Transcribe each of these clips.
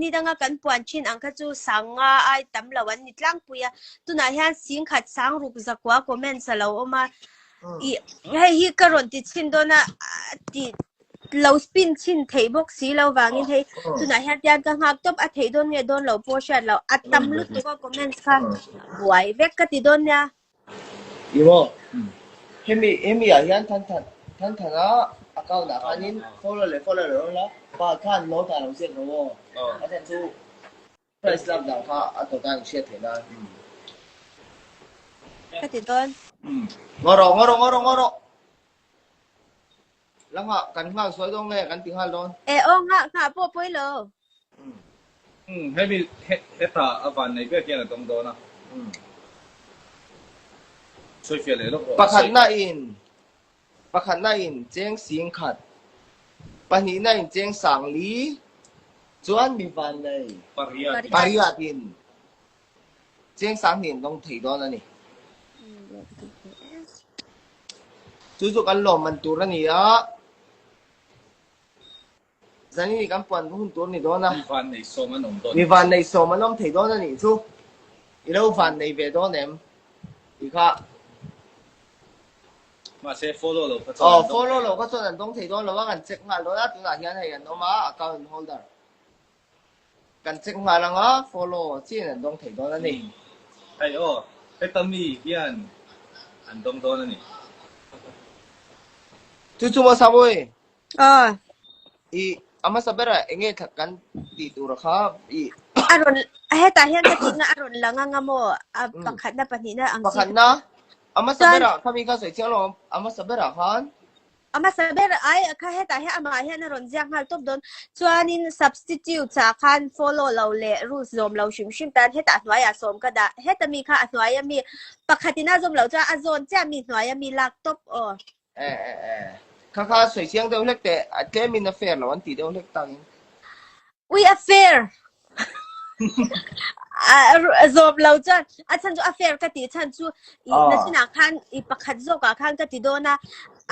ni danga kan puan chin ang ka chu sanga ai tam lawan ni tlang puya tuna hian sing khat sang ruk zakwa comment sa lo oma I hi karon ti chin dona ti lo spin chin thei bok si lo wangin hei tuna hian tian ka ngak top a thei don nge don lo po shat lo atam lu tu ka comments kha buai vek ka ti don ya Imo hemi a hian than a account na kanin follow le la pa khan no ta lo set ro a then chu price lab da kha a to kan set the na ka ti don ngoro langa kan nga soi dong le kan ting hal don o nga po poi lo hemi heta avan nei be kian tong do na soi fia le lo pakhat na in cheng sing khat pani na in cheng sang li chuan mi van nei pariat in cheng sang hin dong thei don ani chu kan lo man tur ani a zani ni kan puan hun tur ni don na mi van nei so manom don mi van nei so manom thei don ani chu I lo van nei ve don em I kha mà sẽ follow lo follow lo ka chon an dong thei don lo wa kan check ngal lo na tu na hian hei an oma account holder kan check ngal anga follow chin an dong thei don ani ai o heta mi kian an dong don ani chu ma saboi I ama sabera enge thakkan ti tu ra kha I aron heta hian ka tinga aron langa nga mo pakhat na pani na ang pakhat na ama sabera kami ka soi chiang lo ama sabera khan ama saber ai ka heta he ama he na ron jiang hal top don chuanin substitute cha khan follow lo le rules zom lo shim tan heta hnuaya som ka da heta mi kha hnuaya mi pakhatina zom lo cha azon cha mi hnuaya mi lak top kha soi chiang deu lek te tle min na fair lo an ti deu lek tang we affair zom lo chan chan chu affair ka ti chan chu na sina khan I pakhat zo ka khan ka ti dona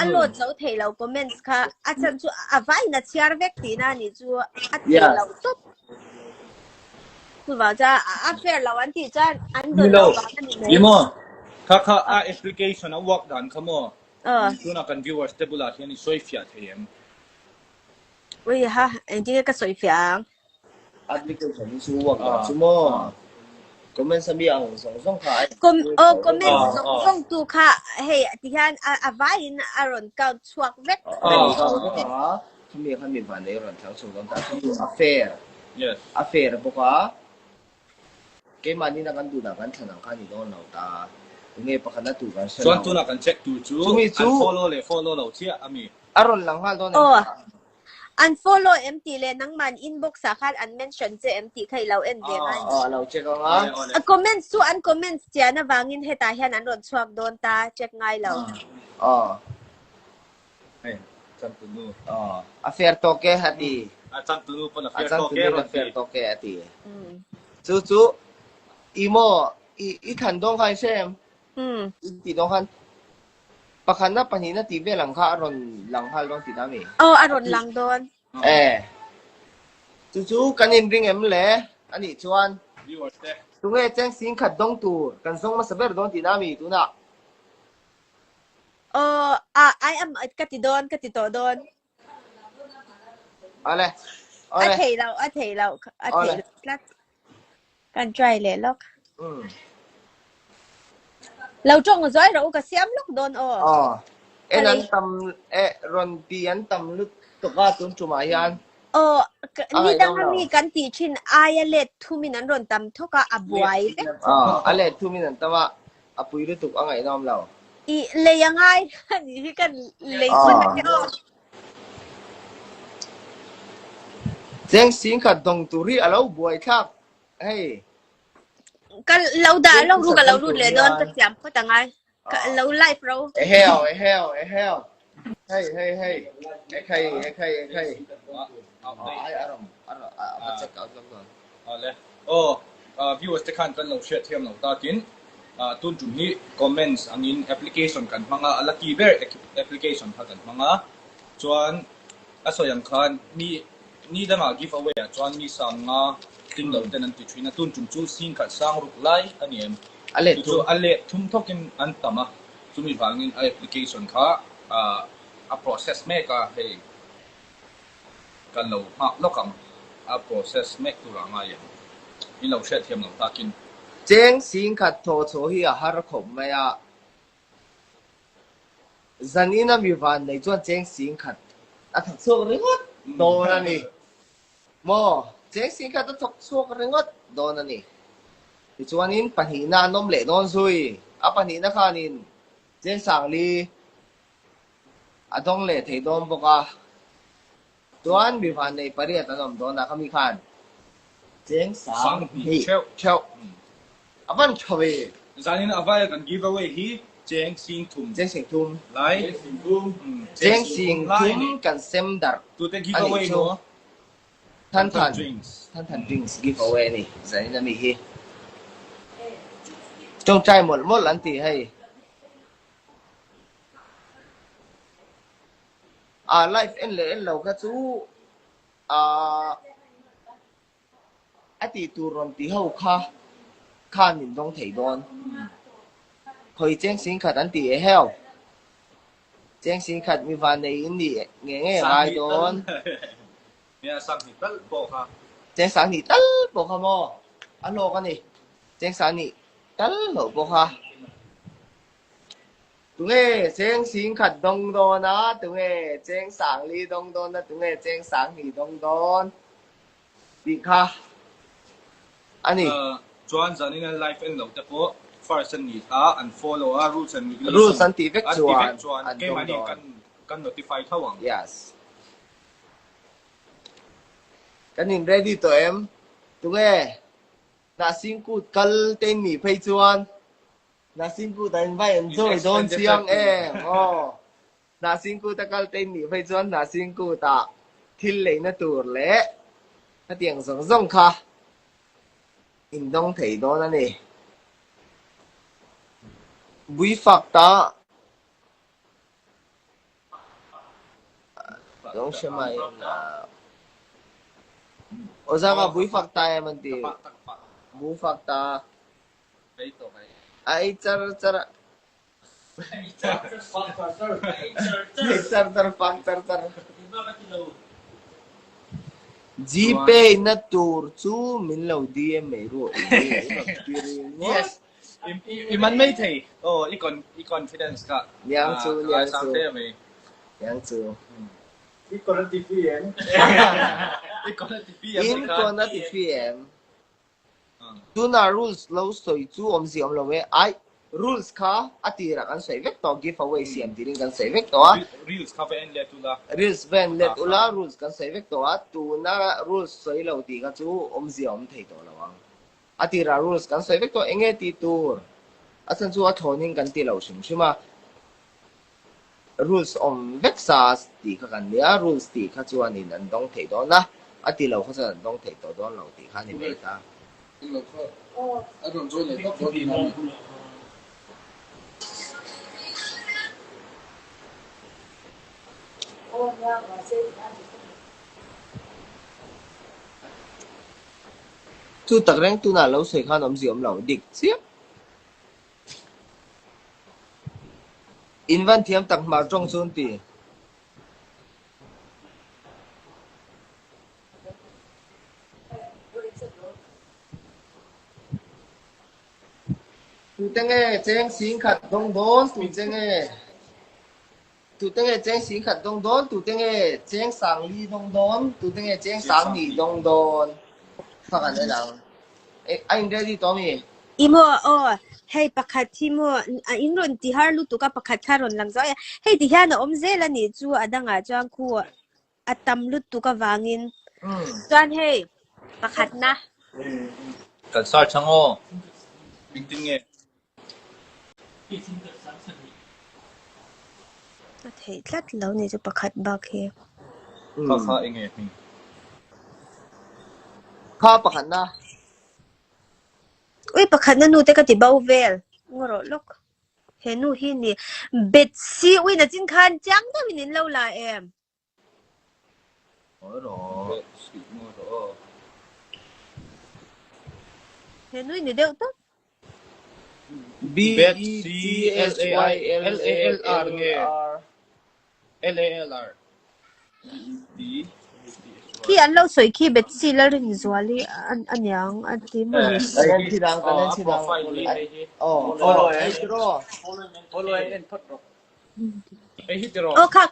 alo zo thei lo comments kha chan chu avai na chiar vek ti na ni chu a ti lo top tu wa cha affair lo an ti chan an do lo ni mo kha a application a work dan khamo tu na kan viewers tebula hian I soi fia them ui ha ending ka soi fiang application ni su work da chu mo comment sa mi ang song khai comment song tu kha hey ti hian avai in aron ka chuak vek khami van nei ron thang chu don ta chu affair yes affair boka ke mani na kan du da kan thana kha ni don lo ta nge pakana tu kan chuan tu na kan check tu chu follow lo chia ami aron lang hal don unfollow empty le nang man inbox sa khan unmention che empty khai lo en de ngai lo check nga comments su an comments chia na wangin heta hian an ron chuak don ta check ngai lo hey chan tu nu affair to ke hati chan tu nu pon affair to ke hati chu imo I than dong khai sem ti dong khan pakhan na pani na ti ve lang kha aron lang hal dong ti dami aron lang don chu kanin ring em le ani chuan viewers te tu nge cheng sing khat dong tu kan song ma saber dong ti dami tu na I am kati to don ale a thei lo plat kan try le lok lâu trong rồi rồi cả xem lúc đồn em ăn tầm ron ti ăn tầm lúc tụi ba tuần chùm ai ăn ni đang mi kan ti chin ai let 2 min an ron tam thoka abuai ale 2 min tama apui lu tuk angai nom lo I le yang ai ni kan le kun jeng sing khat dong turi alo buai thak hey ka lâu đã lâu ru le don ka cham ko tangai ka lâu live ro hell hey ai arom apa check out don ale viewers te khan kan lo share thiam lo ta tin tun chum ni comments angin application kan manga lucky bear application ha kan manga chuan aso yang khan mi ni da ma giveaway a chuan mi sang nga ting lo ten an ti thina tun chung chu sin khat sang ruk lai ani em ale chu ale thum thokin an tama chumi wangin application kha a process me ka he kan lo ma lokam a process me tu ranga ya ni lo shet thiam lo takin cheng sin khat tho cho hi a har khom mai a zanina mi van nei chuan cheng sin khat a thak chuak ringot don ani mo cheng sin khat a thak chuak ringot don ani ti chuanin pahina nom le non zui a pahina khanin cheng sang li adong le thei don boka tuan mi van nei pariat anom don na khami khan cheng sang hi cheu aban chowe zanin avai kan giveaway hi cheng sing thum cheng sing thum lai cheng sing thum kan sem dar tu te giveaway no than drinks drinks giveaway ni zai na mi hi trong trai một lần thì hay life en le en lo ka chu ati tu ron ti ho kha min dong thei don khoi cheng sin khat an ti e heo cheng sin khat mi van nei in ni nge ngai donเนี่ยสั่งหิตัลบอกค่ะ cheng sang ni tal bo kha mo alo ka ni cheng sang ni tal lo bo kha tụi nghe cheng xin khát đông đôn á tụi nghe cheng sáng li đông đôn á tụi nghe cheng sáng ni đông đôn đi kha anh đi จวนจากนี้ในไลฟ์เอ็นเราจะพบ first นี่and follow rules and regulations rules and tivet จวนเกมอันนี้กัน notify เท่าไหร่ yes cái nhìn ready tụi em tụi nghe na xin cút cal tên mì phê chuan na xin cút đánh vai em rồi đôn chiang em na xin cút ta cal tên mì phê chuan na xin cút ta thiên lệ na tour lệ na tiếng rong rong kha in dong thấy đó là nè vui phật ta giống xem mày ở ra mà vui phật ta em anh đi vui phật ta ai char char char GP na tour chu min lo DM mai ro yes iman may thay confidence ka liang chu liang chu Incontinent FM tu na rules lo soi chu om si om lo we ai rules kha atira kan sei vek to giveaway siam tiring kan sei vek to reels ka ven le tu la reels ven let ula rules kan sei vek to tu na rules soi lo ti ka chu om si om thei to lawang atira rules kan sei vek to enge ti tur asan chu a thoning kan ti lo sim sima rules om vek sa ti kha kan lia rules ti kha chu anin an dong thei do na ati lo kha san dong thei to don lo ti kha ni mai ta lo kha a don jo le to ko di na chu tak reng tu na lo sei khan om si om lo dik chiap in van thiam tak ma trong sun ti tu tenge cheng xin khat dong don tu tenge cheng xin khat dong don tu tenge cheng sang li dong don tu tenge cheng sang ni dong don fa kan lang anh ready to me imo hey pakhat timo inron ti har lu tuka pakhat kharon lang zo hey ti hian om zela ni chu adanga chang khu atam lu tuka wangin chuan hey pakhat na kan sar chango bingting nge thei tlat lo ni chu pakhat ba khe kha enge kha pakhat na ui pakhat na nu te ka ti bau vel ngoro lok he nu hi ni bet si ui na chin khan chang da min lo la em Bet C mo ro. Thế nuôi nè đều tốt. Bet C L A I L A L R nghe. L A L R. D. Khi ăn lâu sôi khi bết xì là rin zua li anh yang anh tìm mình. Kanan sidang, kanan sidang. Oh, follow eh, bro. Follow and put ro. Hit ro. Oh kha.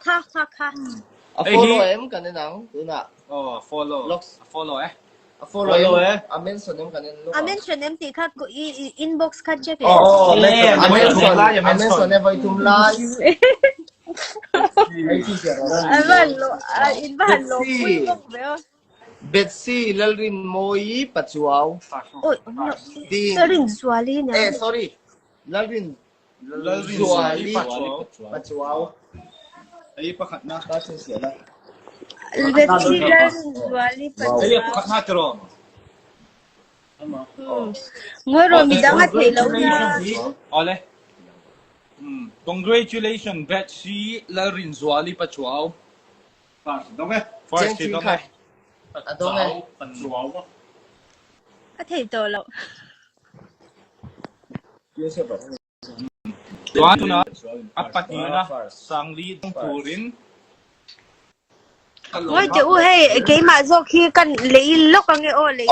Follow em kanan nang, tu na. Follow. Follow eh. Follow em. Amen son em kanan lu. Amen chuẩn em thì khắc inbox khắc check. Amen son em vai tum lai. In ba lo inbox vậy. Betsy lalrin moi pachuaw. Ôi, rin zua li nè. Sorry. Lalrin zuali pachuaw. Ay pakhat na. Kasi siya na. Bết xì là rin zua li Ay pakhat na tro. Ngồi rồi mình đang hát thầy lâu nha. Ole. Congratulations, Betsy Larin Zuali Pachuao. First, dong eh. Adong eh. Hát thầy tổ lâu. Tuan tu na apat ni na sangli tong turin. Ngồi chỗ hay cái mà do khi cần lấy lúc anh ấy ô lấy.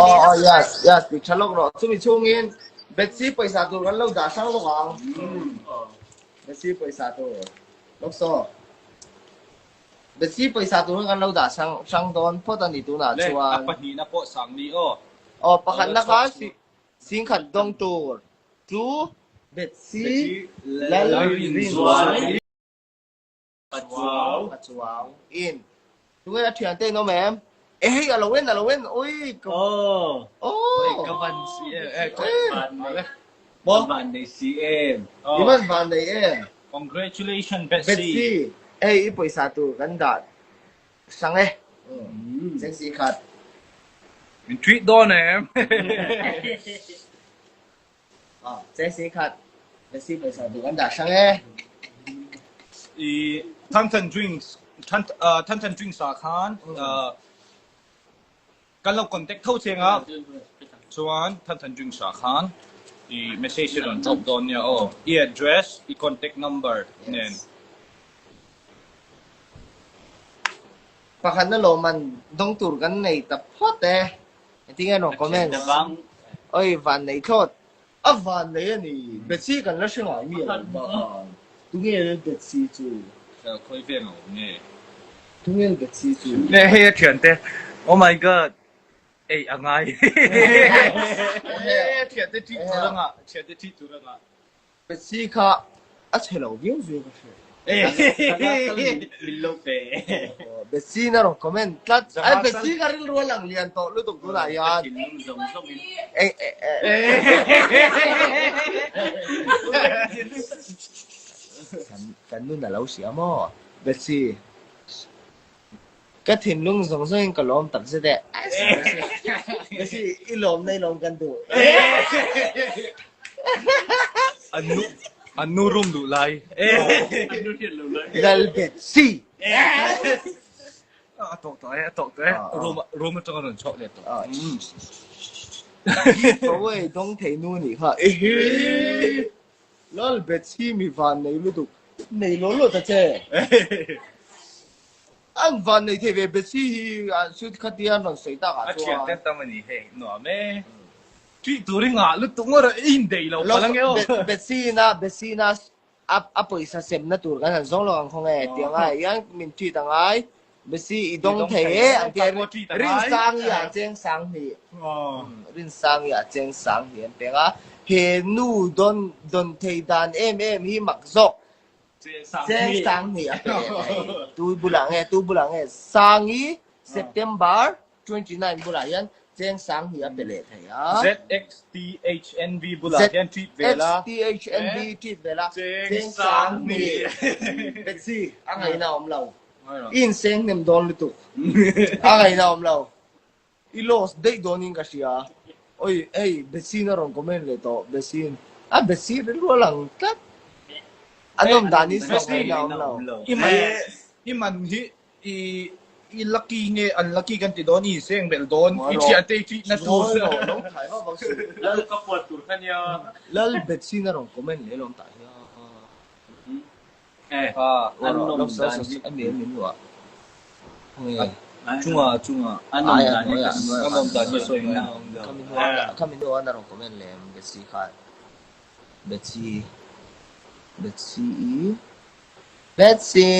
Yes. Bị chalok rồi. Sumi chungin. Betsy paisa tu kan lâu đã sang lúc ang. Betsy paisa tu. Lúc so. Betsy paisa tu kan lâu đã sang don. Po tan itu na chuan. Apat ni na po sangli o. Pakan na ka sing khat dong tur. Tu Betsy Larin Zuali Pachuaw. In. Tu nghe thuyền tên nó mẹ em. Ê, Halloween. Ôi. Kawan si Van day CM. Iman van day em. Congratulations, Betsy. Betsy. Ê, ipoy sa tu ganda. Sang eh. Sang si khat. Mình tweet đó nè. Sang si khat. Betsy ipoy sa tu ganda sang eh. Tantan drinks sa khan. Kalau contact thâu cheng á. Chuan Tantan drinks sa khan. Message on drop down niya address, contact number nen. Pakan na lo man dong tur kan nei tapot eh. Tingnan no comment. Oi van nei thot. Van nei ni. Betsy kan la sing ai mi ba. Tu nghe Betsy chu. Khoi ve ngau nè. Tu nghe Betsy chu. Nè he thian te. Oh my god. Ê angai. Thian te thi tu nga. Thian te thi tu nga. Betsy kha a chelo viu zui ka she. Betsy na ro comment tlat. Ai Betsy ka rin ruang lang lian to lu tuk tu na yan. Kan nu na lau sia mo. Betsy. Cái thìn lung giống giống cái lom tập sẽ đẹp. Cái gì ít lom này lom cần đủ. Anu room du lai. Gal Betsy. Tok toy. Room trong nó chọc le to. Ôi đông thấy nu nị ha. Lol Betsy mi van này lu tục. Này lolo ta che. Anh van này thì về Betsy anh suốt khát tiền nó xảy ta cả cho. Chuyện tâm mình he, nó mẹ. Chuyện tôi ngã lúc tung ra in đây lâu. Betsy na áp isa xem na tour kan zong lo ang không nghe tiếng ai yang mình truy tang ai Betsy đông thế anh tiền rin sang ya cheng sang hi. Rin sang ya cheng sang hi tiếng á he nu don thế dan em hi mặc zok. Cheng sang hi à. Tu bulang nghe sang hi September 29 bulan yan. Cheng sang hi apele thầy á. ZXTHNV bulan yan tweet vela. ZXTHNV tweet vela. Cheng sang hi. Betsy, ang ngày nào om lâu. In seng nem don lutu. Ang ngày nào om lâu. Ilos date don in kasi ah. Oi, Betsy na ron comment le to. Betsy rin walang kat. Anong danis sa ngày nào om lâu. Iman hi อีลักกี้เงี้ยอันลักกี้กันติดโดนอีเสียงเบลโดนอีเชียเตจินะสูส น้องถ่ายเขาบอกสิ แล้วก็ปวดตูดกันเยอะ แล้วเบ็ดซี่น่ะรองคอมเมนต์เลยลองถ่ายอ่ะ อันนม เรา ดัน อันนี้หัวเงี้ย 중아 อันนมดันนี่กัน 안놈 다니 소잉나 คำนี้ว่าน่ารองคอมเมนต์เลยเบ็ดซี่ค่ะเบ็ดซี่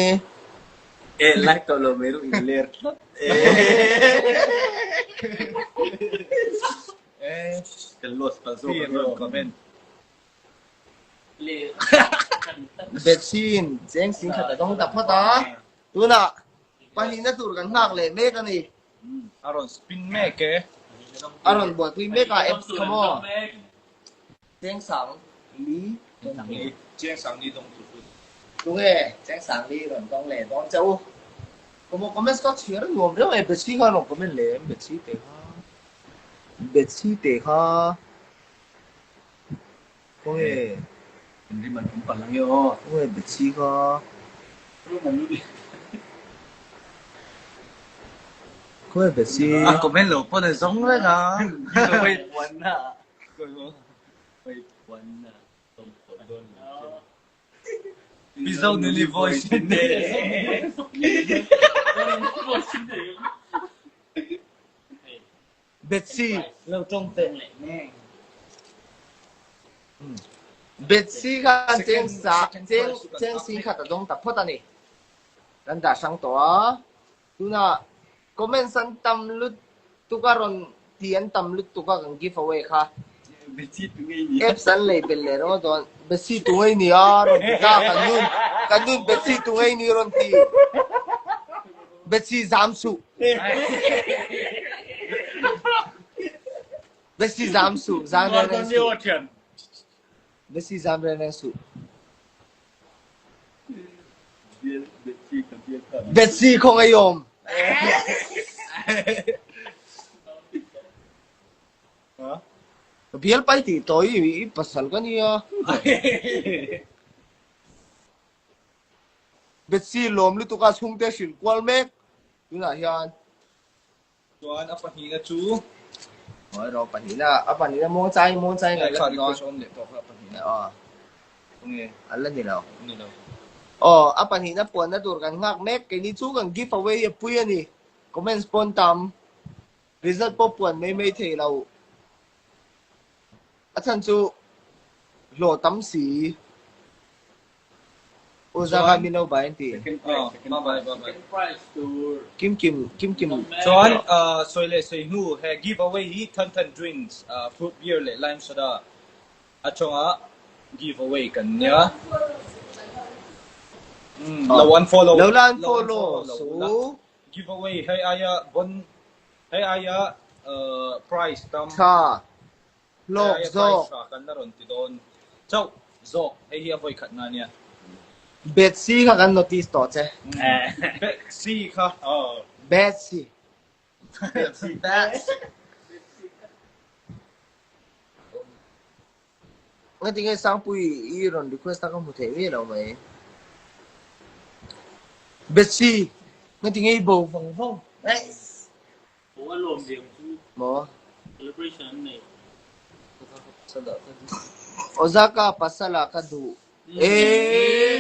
like Tolomero Inler que los pasó 피에로 커멘 เบ็ดซี่เจ๊งสิงขัดแต่ต้องตับพ่อตาดูน่ะปานีน่าตูดกันมากเลยเมกันนี่ 아론 스핀 메케 อารอนบวชที่เมกาเอฟคอมอเจ๊งสังลี 쟁상리 동투 ดูเอ๋เจ๊งสังลีหล่อนต้องเล่ต้องเจ้าก็บอกคอมเมนต์ก็เชื่อรวมเรื่องเบ็ดซี่เขาลงคอมเมนต์เลยเบ็ดซี่เตะค่ะก็เอ๋ hindi man kung palang yo ก็เอ๋เบ็ดซี่ค่ะ pero manudi ก็เอ๋เบ็ดซี่ ako men lo po na song ra ka wait one na wait one na bizaw nili voice hindi เบ็ดซี่ เราต้องเต้นแหละแม่ เบ็ดซี่ค่ะเจ๊งสิงขัดแต่ต้องตับพ่อตานี่รันดาสังตัวดูน่ะคอมเมนต์สันตำลุดตุการอนเทียนตำลุดตุกากันกิฟต์เอาไว้ค่ะ ไม่ชิดตรงนี้ เอฟสันเลยเป็นเลยนะตอนเบสซี่ตัวนี้อ่ะรอนก้ากันนู่นเบสซี่ตัวนี้รอนทีเบสซี่จามสุเบสซี่จามสุจามเรนสุเบสซี่จามเรนสุเบสซี่คงไอยมเบียร์ไปที่ตัวอีปัสสาวะนี่อ่ะเบสซี่ลมลุตุกาสุ่งเตชิลควอลเมกดูน่ะยัน tuan apa hinga chu โอ้ยเราปัญหาปัญหามองใจไง na ล่ะ khari น้อ ko ย som le to apa hinga อ๋อ nge อันนั้นนี่เรา ni lo อ๋อปัญหาปวนนะตัวกันงักเมกไอ้นี่ชูกันกิฟต์เอาไว้ยังปุ้ยนี่คอมเมนต์สปอนตามรีซัลต์ปปวนไม่เทเราอาจารย์จูโหลดตั้มสีอุตสาหกรรมมินเอาไปอันที่ bye bye price to กิม tuan soile sei nu he giveaway hi tan drinks fruit beer le lime soda achonga giveaway kan nya la one follow แล้วร้านโฟโล่สู giveaway hay aya bon hay aya price tam ชาโลกโซ kan naron ti don chau zo hay hi avoid khat na nia เบสซี่ค่ะกันโนติสต่อเจ้ si kha เบสซี่งั้นที่ไงสังปุยอีรอนรีเควสต์ตั้งมุเทวีเราไหมเบสซี่งั้นที่ไงบอกฟังเอ้ย ผมว่ารวมเดียวคือ หมอ celebration นี่ โอซาก้าปัสสลากาดูเอ๊ะ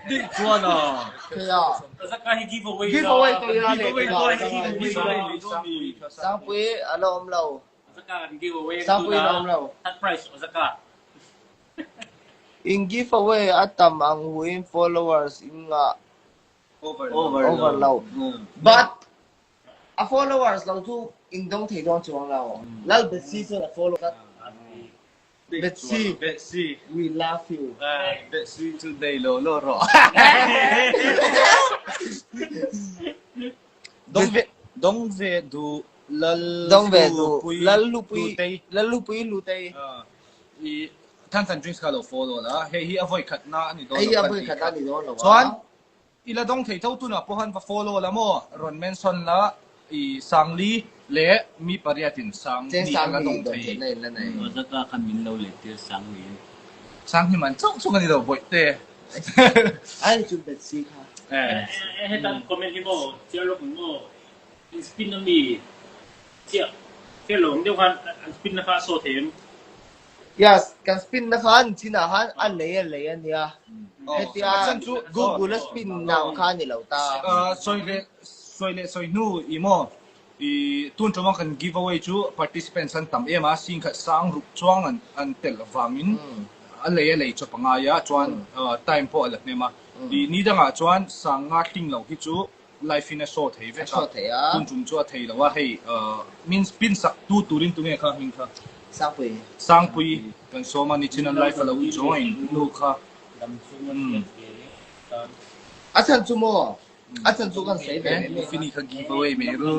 ดิชัวร์นะ เฮีย สักการ giveaway giveaway ตัวนี้ giveaway ตัวนี้ สังปุยอารมณ์เรา สักการ giveaway สังปุยอารมณ์เรา ทัด price สักการ in giveaway atam ang huin followers in nga overเรา but a followers เราทุกอินดงเทดองจวงเราแล้วเบสซี่ส่วน follow กัน Betsy we love you Betsy today lo ro dong ve du lal dong ve du lal lu pui lu tay i tan drinks ka lo follow la he hi avoid khat na ni do ai ya bai khata ni don lo chuan ila dong thei thau tu na po han va follow la mo ron mention la i sangli le mi pariatin sang chen ni sang la ni dong don thei nei la nei สักการคันมินเราเลยที่สังเวียน sang hi man chong chong ni do boi te ai chu bet si kha ให้ตั้งคอมเมนต์ที่โม่เชื่อลูกของโม่ สปินนั่นมีเจ้าแค่หลงเดียวกันสปินนะคะโซเทม yes กัน spin นะคะชินะฮันอันเลยเนี่ยเฮติอากูกูเลสปินนางคานี่เราตา所以nu imo i tun choma kan giveaway chu participants an tam ema sing kha sang rup chuang an tel wangin alei chopanga ya chuan time po alak nema i ni danga chuan sanga ting lo hi chu life in a short thei ve ka tun chum chu thei lo wa hei means pin sak tu turin tu nge kha min kha sang pui kan so mani chin life lo join nu kha ดำซุ่มมันตอน อาจารย์จูโม่อาจารย์จูกันเสียไป fini kha giveaway me ru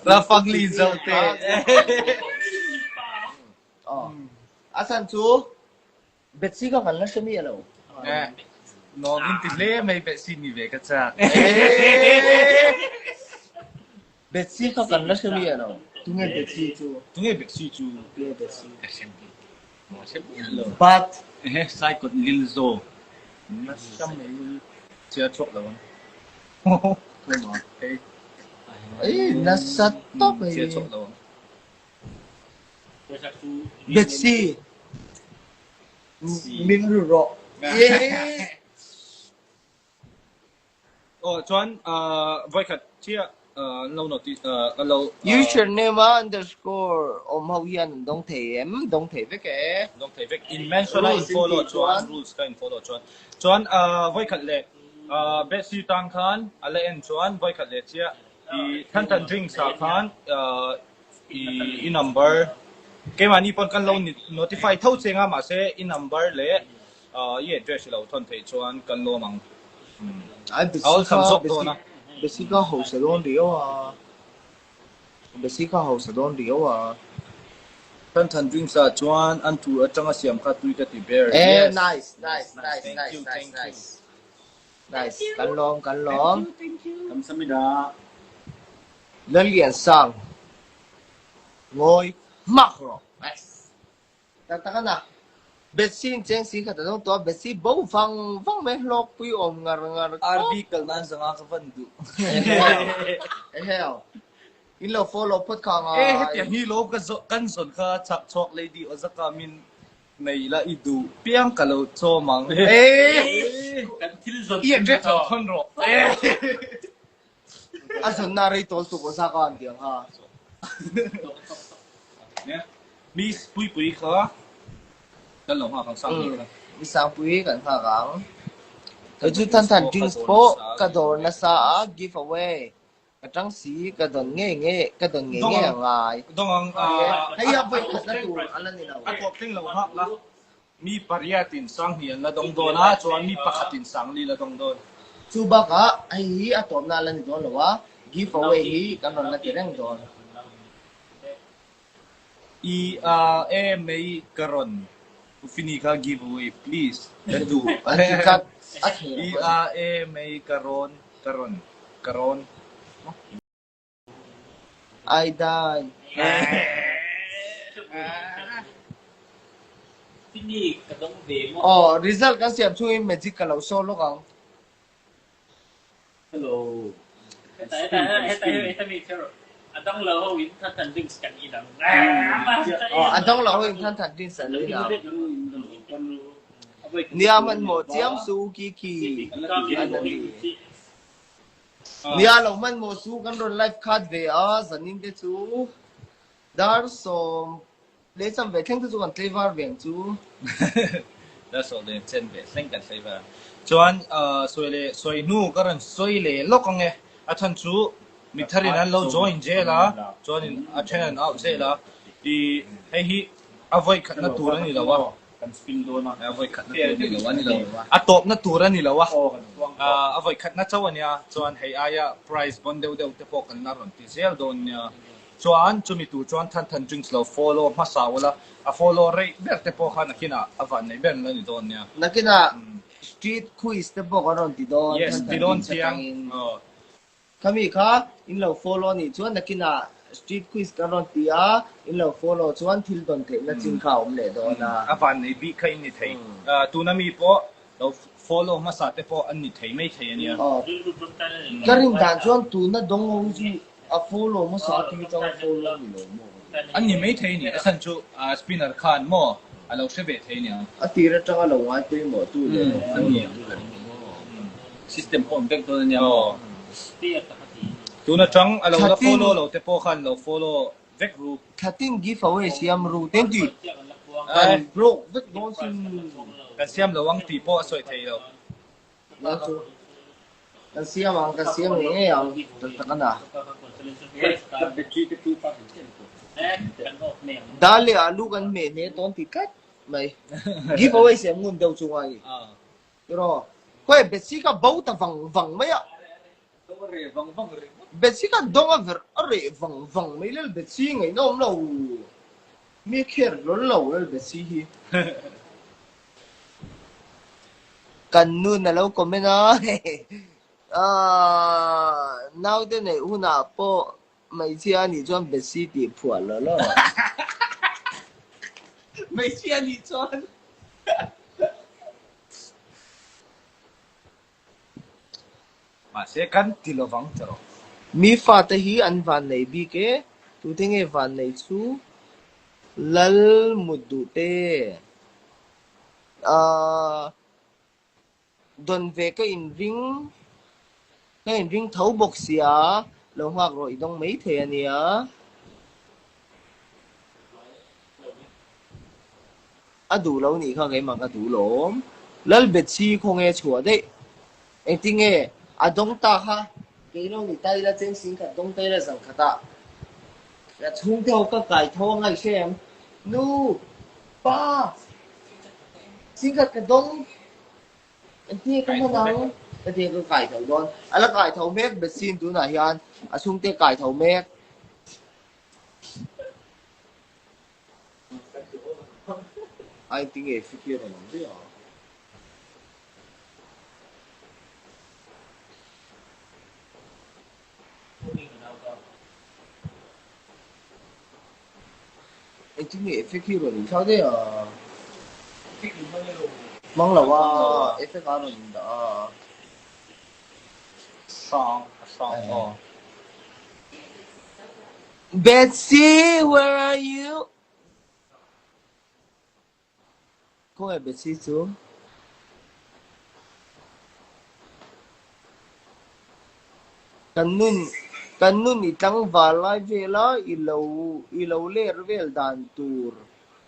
la fang li zau te อ๋ออาจารย์จูเบ็ดซี่ก็กันแล้วใช่ไหมเรา no min ti le mai be sini ve ka cha เบ็ดซี่ก็กันแล้วใช่ไหมเราตุ้งเงินเบ็ดซี่จู tu nge be si chu เบ็ดซี่ หมอเชฟอุ่นเลย but ไซกดลิลโซ na sam me chia chok lo ไม่หมอเอ้ยน่าสัตว์ต๊อบเลย chia chok lo ตัวชักซู เบ็ดซี่มินรูโรเย้ oh chuan voi khat chia lo notice lo username underscore om hau hian dong thể với cái dong thei vek in mention in follow chuan rules ka in follow chuan voi khat le be si tang khan ale en chuan voi khat le chia i than drink sa khan i number ke mani pon kan lo notify thau chenga ma se i number le i address lo thon thei chuan kan lo mang ai I'll come up to na basic có hồ sơ đơn điếu à basic có hồ sơ đơn điếu à than drink sa chuan an tu atanga siam kha tui ka ti bear niceกันลอง ทำสมิดา lên liền sang ngồi mặc rồi ta cái nào bết xin chén xin cái đó tôi bết xin bố phăng mấy lọc quý ôm ngar article nan sanga ka van du hell in lo follow podcast he hi lo ka zo kan zon kha chak chok lady ozaka min nei la idu piang ka lo cho mang กันทิลซอน i address lo thon ro asan na rin tol tu ko sa kan diang haเนี่ยมีปุยkha kan lo ha kang sang ni ka isang pui kan ha kang Aju tan drinks po kador na sa giveaway katang si kadon nge ngai dong ang haya po na tu alan nila ako ting lo ha la mi pariatin sang hian la dong do na chuan mi pakhatin sang li la dong don chuba ka ai hi atom na alan ni don lo wa giveaway hi kanon na tireng don may karon fini ka giveaway please do atikat may karon ay dai ที่นี่ก็ต้องเดโม oh result kan siap chui magic kalau solo kang ฮัลโหลแต่มีเท่าต้องเราวินท่านดึงสกันอีดัง oh adong lo hin tan drinks sa ni na niaman mo tiam su ki nia lo man mo su kan ron live card ve a zanin de chu dar som le sam ve theng tu kan flavor veng chu that's all the ten be thank that favor chuan soi nu karan soi le lokong e athan chu mi tharin an lo join je la chuan in athen out je la I hi avoid khat na tur ani lawa กันสปินโดน avoid khat na tur ni lawa ni lawa atop na tur ani lawa avoid khat na chawanya chuan hei aya price bon deu te pok kan na ron ti zel don nya chuan chumi tu chuan than drinks lo follow ma sawala a follow rate ber te pok han kina avan nei ben la ni don nya nakina street quiz te bo karon ti don yes ti don chiang kami kha in lo follow ni chuan nakina street quiz karon ti a in lo follow chuan thil don the na chin kha om le don na avan nei bi khain ni thei tu na mi po lo follow ma sa te po an ni thei mai thei ania karin dan chuan tu na dong ho ji à follow mà sao thì trong follow mình rồi mà anh nhìn mấy thế nhỉ sân chú spinner khan mo à lâu sẽ về thế nhỉ à tí ra trong là ngoài tôi mà tôi rồi anh nhìn system không biết tôi nhỉ tu na trắng à lâu là follow lâu te po khan lâu follow vec ru cutting giveaway siam ru tem đi and bro vết non xin kan siam lâu ang ti po soi thế lâu nhớ chú cái siam ang cái siam này ang tất cả na dali alu kan me ne ton ti kat mai giveaway siam ngun đâu chung ai rồi quay bet si ka bau ta vang vang mai à bet si ka dong a ver are vang vang mai le bet si ngai no lo mi kher lo lo le bet si hi kan nu na lo comment na now de ne una po mai chia ni chuan bet si ti phua lo lo mai chia ni chuan mà sẽ cắn thì lo vắng cho mi fa ta hi an van nei bi ke tu thenge van nei chu lal mudu te don ve ka in ring thau bok sia lo hak ro idong mấy the ania adu lo ni kha ngai mang adu lom lal bet chi khong e chua de anh tin nghe adong ta ha cái nó người tay là trên xin cả đông tay là rằng cả ta là chung theo các cải thô ngay xem nu ba xin cả cái đông anh tin cái nó nào cái gì cái cải thầu don là cải thầu mét bet xin tu này hiền chung theo cải thầu mét anh tin nghe fikir là làm gì à anh chính nghệ effect rồi sao thế à mong là qua effect ăn rồi đó song Betsy where are you cô là Betsy xuống kanun itang valai vela ilaw ler vel dan tur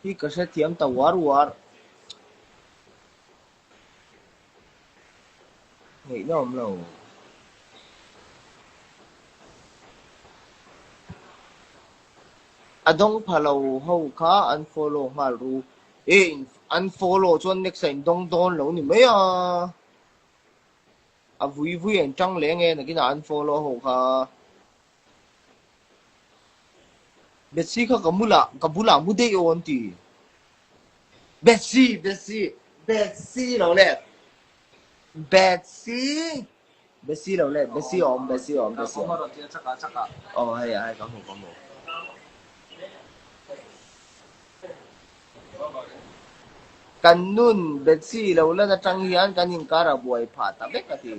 hi kasha thiam ta war nghĩ nom lo adong phalo ho kha unfollow mal ru unfollow chuan next time dong don lo ni mai à vui anh trăng lẽ nghe là cái nào unfollow ho kha Betsy kha kabula mu de on ti Betsy lo le Betsy lo le Betsy om hay có một kanun Betsy lo le na trăng hian kanin kara buai pha ta bek ka ti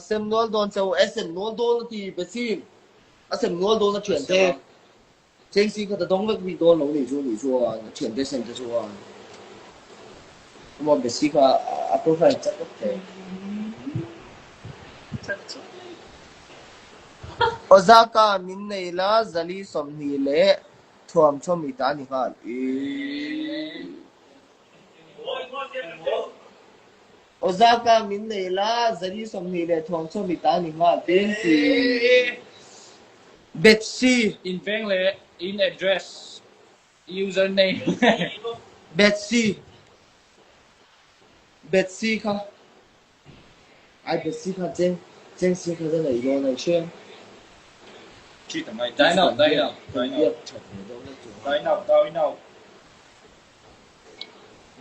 xem nuôi đồn châu xem nuôi đồn thì Betsy xem nuôi đồn là chuyển thế chính sĩ cái đông bắc bị đồn lâu你说chuyển thế xem thế说mà Betsy cái profile chắc thế Osaka min nei la zali som ni le thuam chom ita ni hal Osaka min nei la zali som ni le thuam chom ita ni hal ten si Betsy in veng le in address username Betsy kha ai Betsy kha chen si kha là yo này xem chỉ tầm này dai nào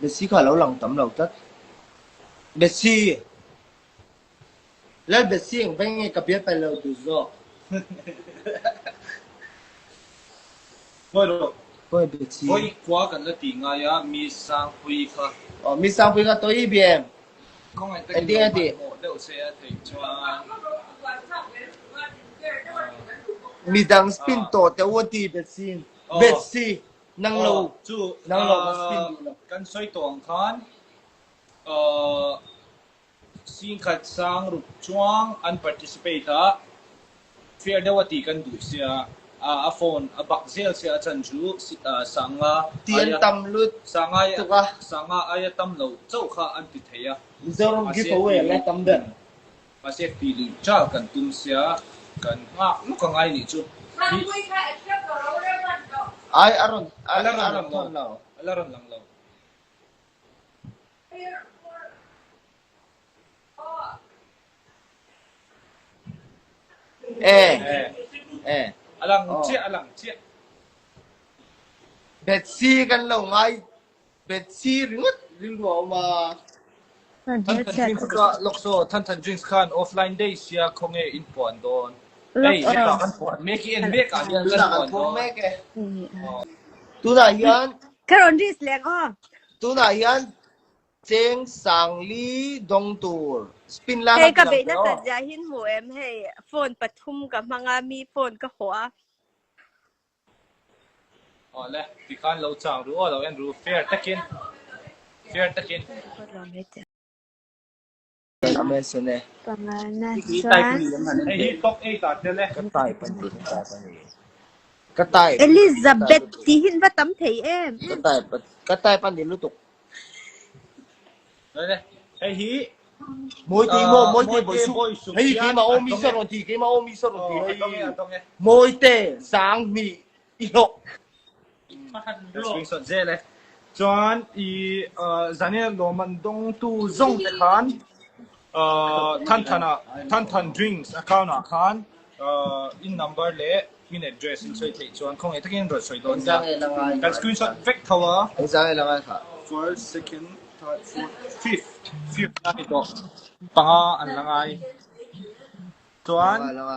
Betsy kha lâu lòng tấm lâu tất Betsy lấy Betsy ang veng nghe cặp biết phải lâu từ do thôi rồi coi Betsy thôi qua gần là tiếng ngay á mi sang phui kha mi sang phui kha tôi ibm không ai Anh đi, anh đi. một đều sẽ thì cho mi dang spin to te wo ti bet si nang lo chú nang lo spin căn xoay tuồng khan xin khát sang rụp chuang an participate à phía đâu thì căn đủ xe phone bạc zel xe chân chú sang tiền tâm lut sang ai tâm lâu châu kha an tít thấy à zorom giveaway la tam den mà sẽ phi lưu cha cần tum xe cần lúc còn ai nhỉ chú ai aron ton lo alarm lang lâu alang chia bet si kan lo ngai bet si ring lo maท่านดริงส์ก็ล็อกโซ่ท่านดริงส์kan offline day เสียคงอินปอนโดนเอ้ยไม่ต้องกันปอนเมกอินเมกอ่ะยังกันปอนโดน tu na yan คารอนดิสแรงอ้อ tu na yan cheng sang li dong tur spin lang เฮ้ยกับเบน่าจะจะหินหัวเฮ้ยโฟนปทุมกับมังมีโฟนก็หัวอ๋อเลยที่การเราจ้างรู้เราเอ็นรู้ fair ตะกิน amazing ประมาณนั้น ไอ้ที่ท็อป8ตัดเลย cái tai pan đi cái tai เอลิซาเบธที่หินว่าตั้มเทยเอ็ม cái tai pan đi lu tục เลยไอ้ที่ mỗi tí mỗi su hay cái mà ôm mi sơ rồi thì cái mà ôm mi sơ rồi thì hay mỗi tê sáng mi ilo วิ่งสดเจ๊เลยจวนอีจันเนี่ยโรมันดงตู้ซ่งเด็กขันท่านดริงส์เขาหน้าขันอินนัมเบอร์เล่มีเน็ตเดรสอินช่วยเทจวนคงไอ้ที่กินรถสวยโดนจ้ะการสกรีนช็อตเฟกเขาว่า ไอ้จ้าไอ้ละไงค่ะ first second third fourth fifth นั่นอีกตัวปังอันละไงจวน ละไง